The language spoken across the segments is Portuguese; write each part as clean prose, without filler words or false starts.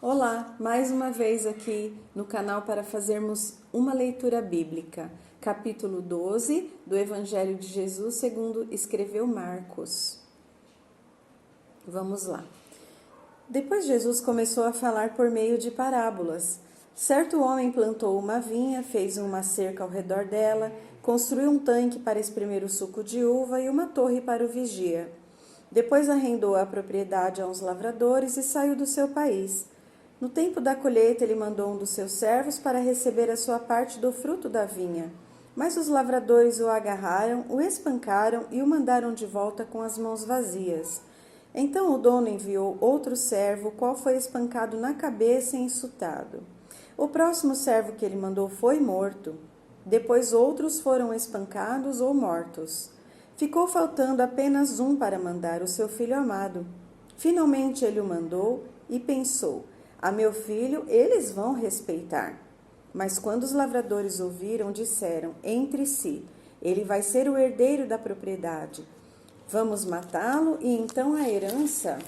Olá, mais uma vez aqui no canal para fazermos uma leitura bíblica, capítulo 12 do Evangelho de Jesus segundo escreveu Marcos. Vamos lá. Depois Jesus começou a falar por meio de parábolas. Certo homem plantou uma vinha, fez uma cerca ao redor dela, construiu um tanque para exprimir o suco de uva e uma torre para o vigia. Depois arrendou a propriedade a uns lavradores e saiu do seu país. No tempo da colheita, ele mandou um dos seus servos para receber a sua parte do fruto da vinha. Mas os lavradores o agarraram, o espancaram e o mandaram de volta com as mãos vazias. Então o dono enviou outro servo, o qual foi espancado na cabeça e insultado. O próximo servo que ele mandou foi morto. Depois outros foram espancados ou mortos. Ficou faltando apenas um para mandar, o seu filho amado. Finalmente ele o mandou e pensou: a meu filho eles vão respeitar. Mas quando os lavradores ouviram, disseram entre si: ele vai ser o herdeiro da propriedade. Vamos matá-lo e então a herança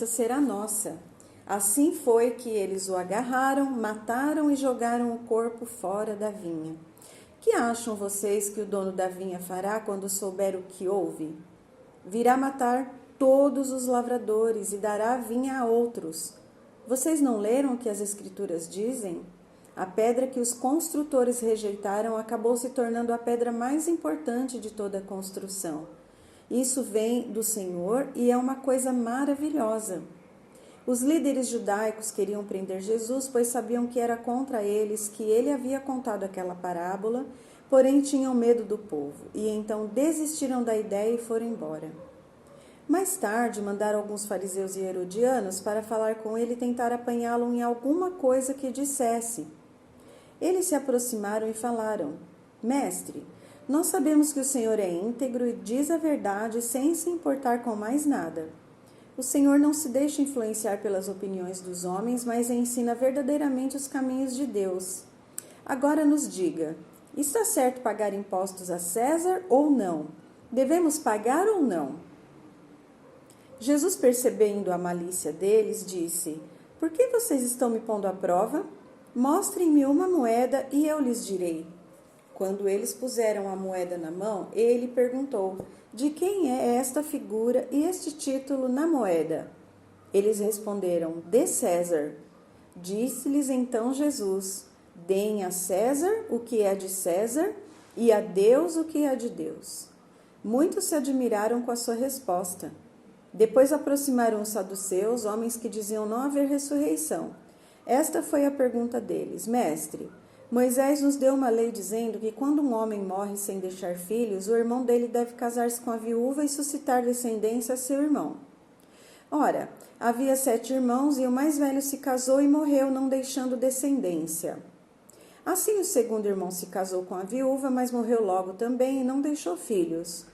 será nossa. Assim foi que eles o agarraram, mataram e jogaram o corpo fora da vinha. Que acham vocês que o dono da vinha fará quando souber o que houve? Virá matar todos os lavradores e dará a vinha a outros. Vocês não leram o que as Escrituras dizem? A pedra que os construtores rejeitaram acabou se tornando a pedra mais importante de toda a construção. Isso vem do Senhor e é uma coisa maravilhosa. Os líderes judaicos queriam prender Jesus, pois sabiam que era contra eles que ele havia contado aquela parábola, porém tinham medo do povo, e então desistiram da ideia e foram embora. Mais tarde, mandaram alguns fariseus e herodianos para falar com ele e tentar apanhá-lo em alguma coisa que dissesse. Eles se aproximaram e falaram: Mestre, nós sabemos que o Senhor é íntegro e diz a verdade sem se importar com mais nada. O Senhor não se deixa influenciar pelas opiniões dos homens, mas ensina verdadeiramente os caminhos de Deus. Agora nos diga, está certo pagar impostos a César ou não? Devemos pagar ou não? Jesus, percebendo a malícia deles, disse: Por que vocês estão me pondo à prova? Mostrem-me uma moeda e eu lhes direi. Quando eles puseram a moeda na mão, ele perguntou: De quem é esta figura e este título na moeda? Eles responderam: De César. Disse-lhes então Jesus: Deem a César o que é de César e a Deus o que é de Deus. Muitos se admiraram com a sua resposta. Depois aproximaram os saduceus, homens que diziam não haver ressurreição. Esta foi a pergunta deles: Mestre, Moisés nos deu uma lei dizendo que quando um homem morre sem deixar filhos, o irmão dele deve casar-se com a viúva e suscitar descendência a seu irmão. Ora, havia 7 irmãos e o mais velho se casou e morreu, não deixando descendência. Assim o segundo irmão se casou com a viúva, mas morreu logo também e não deixou filhos.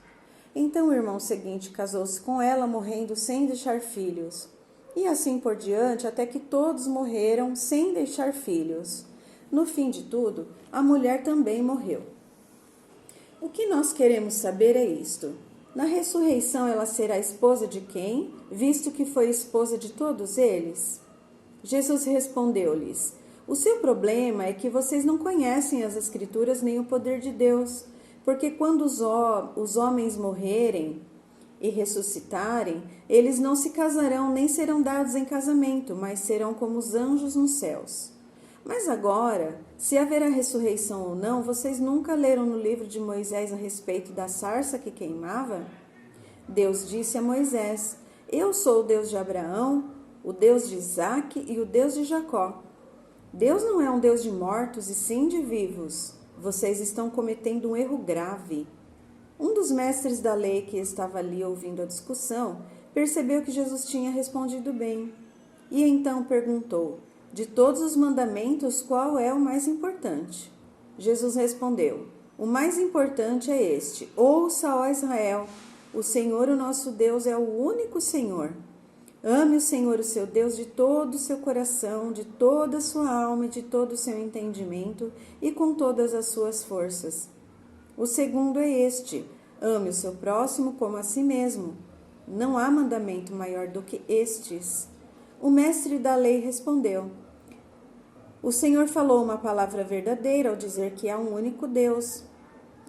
Então o irmão seguinte casou-se com ela, morrendo sem deixar filhos. E assim por diante, até que todos morreram sem deixar filhos. No fim de tudo, a mulher também morreu. O que nós queremos saber é isto: na ressurreição ela será esposa de quem, visto que foi esposa de todos eles? Jesus respondeu-lhes: O seu problema é que vocês não conhecem as Escrituras nem o poder de Deus, porque quando os homens morrerem e ressuscitarem, eles não se casarão nem serão dados em casamento, mas serão como os anjos nos céus. Mas agora, se haverá ressurreição ou não, vocês nunca leram no livro de Moisés a respeito da sarça que queimava? Deus disse a Moisés: Eu sou o Deus de Abraão, o Deus de Isaque e o Deus de Jacó. Deus não é um Deus de mortos e sim de vivos. Vocês estão cometendo um erro grave. Um dos mestres da lei que estava ali ouvindo a discussão percebeu que Jesus tinha respondido bem. E então perguntou: De todos os mandamentos, qual é o mais importante? Jesus respondeu: O mais importante é este: Ouça, ó Israel, o Senhor, o nosso Deus, é o único Senhor. Ame o Senhor, o seu Deus, de todo o seu coração, de toda a sua alma e de todo o seu entendimento e com todas as suas forças. O segundo é este: ame o seu próximo como a si mesmo. Não há mandamento maior do que estes. O mestre da lei respondeu: O Senhor falou uma palavra verdadeira ao dizer que há um único Deus.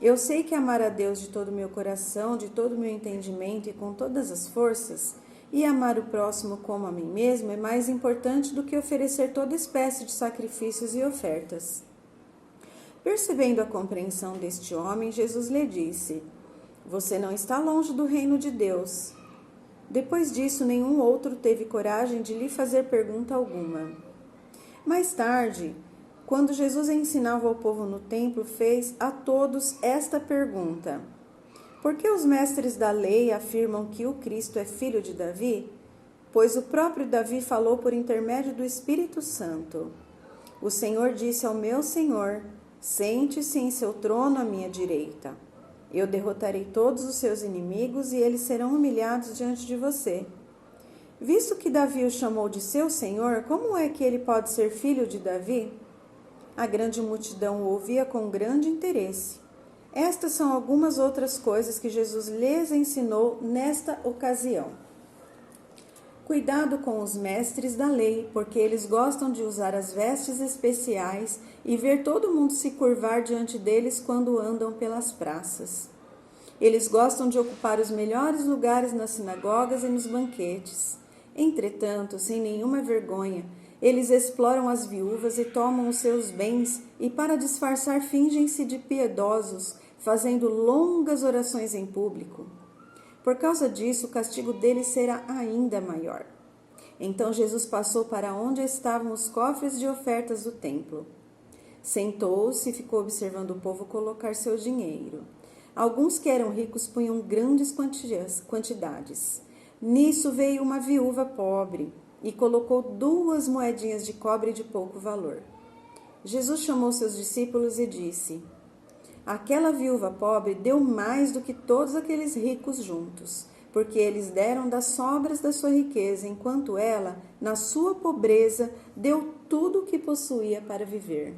Eu sei que amar a Deus de todo o meu coração, de todo o meu entendimento e com todas as forças, e amar o próximo como a mim mesmo é mais importante do que oferecer toda espécie de sacrifícios e ofertas. Percebendo a compreensão deste homem, Jesus lhe disse: Você não está longe do reino de Deus. Depois disso, nenhum outro teve coragem de lhe fazer pergunta alguma. Mais tarde, quando Jesus ensinava ao povo no templo, fez a todos esta pergunta: Por que os mestres da lei afirmam que o Cristo é filho de Davi? Pois o próprio Davi falou por intermédio do Espírito Santo. O Senhor disse ao meu Senhor: Sente-se em seu trono à minha direita. Eu derrotarei todos os seus inimigos e eles serão humilhados diante de você. Visto que Davi o chamou de seu Senhor, como é que ele pode ser filho de Davi? A grande multidão o ouvia com grande interesse. Estas são algumas outras coisas que Jesus lhes ensinou nesta ocasião. Cuidado com os mestres da lei, porque eles gostam de usar as vestes especiais e ver todo mundo se curvar diante deles quando andam pelas praças. Eles gostam de ocupar os melhores lugares nas sinagogas e nos banquetes. Entretanto, sem nenhuma vergonha, eles exploram as viúvas e tomam os seus bens e, para disfarçar, fingem-se de piedosos, fazendo longas orações em público. Por causa disso, o castigo deles será ainda maior. Então Jesus passou para onde estavam os cofres de ofertas do templo. Sentou-se e ficou observando o povo colocar seu dinheiro. Alguns que eram ricos punham grandes quantidades. Nisso veio uma viúva pobre e colocou 2 moedinhas de cobre de pouco valor. Jesus chamou seus discípulos e disse: Aquela viúva pobre deu mais do que todos aqueles ricos juntos, porque eles deram das sobras da sua riqueza, enquanto ela, na sua pobreza, deu tudo o que possuía para viver.